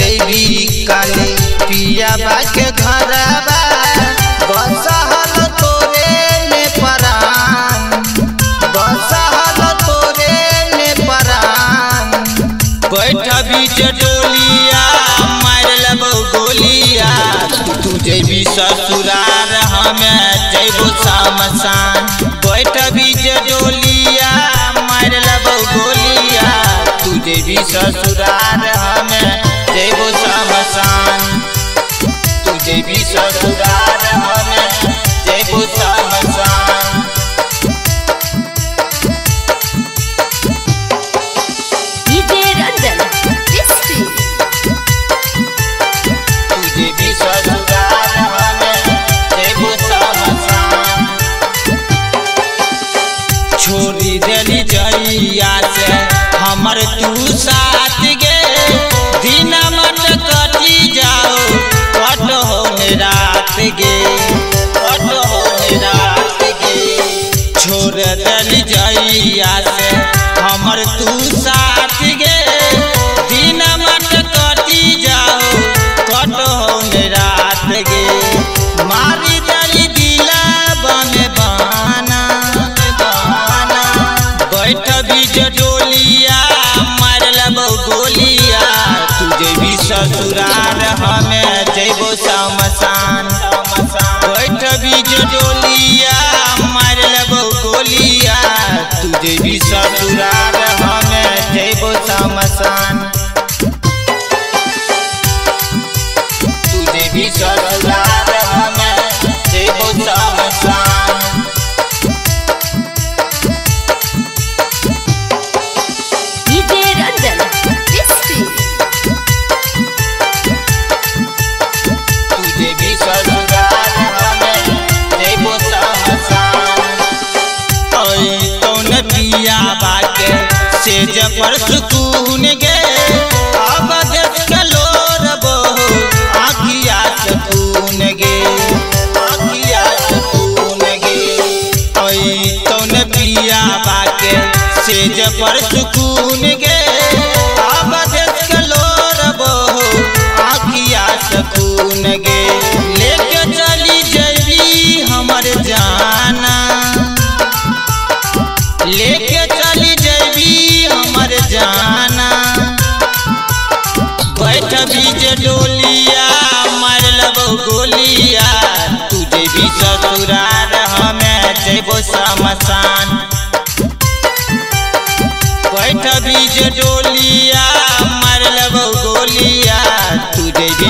जैबी काले पिया बा के घरबा बसहल तोरे में परान, बसहल तोरे में परान। बैठ बीच डोलिया मार लेबो गोलिया, तू जैबी ससुरार हमें जैबो शमशान। बैठ बीच डोलिया मार लेबो गोलिया, तू जैबी ससुरार हमें जैबो शमशान। तू जैबी ससुरार हमें जैबो शमशान। तू जैबी ससुरार हमें जैबो शमशान। छोड़ी देली जइया से हमर तू साथ गे, दिन मत कटी जाओ कट हो रात गे, कट हो रात गे। छोड़ देली जइया से हमर तू साथ गे, दिन मत कटी जाओ कट हो रात गे। मारी देली दिलवा में बाना, बैठ बीच डोलिया मार लेबो गोलिया, तू जैबी ससुरार हमें जैबो शमशान। बैठ बीच डोलिया मार लेबो गोलिया, तू जैबी ससुरार हमें जैबो शमशान। तू जैबी ससुरार हमें जैबो शमशान। पिया बाके सेज पर सुकून गे, अब देख के लोर बहो आखिया सुकून गे, आखिया सुकून गे। तौन पिया बाके सेज पर सुकून गे, अब देख के लोर बहो आखिया सुकून गे। लेके चली जैबी हमर जाना, लेके चली जैबी हमर जाना। बैठ बीच डोलिया मार लेबो गोलिया, तू जैबी ससुरार हमें जैबो शमशान। बैठ बीच डोलिया मार लेबो गोलिया, तू जैबी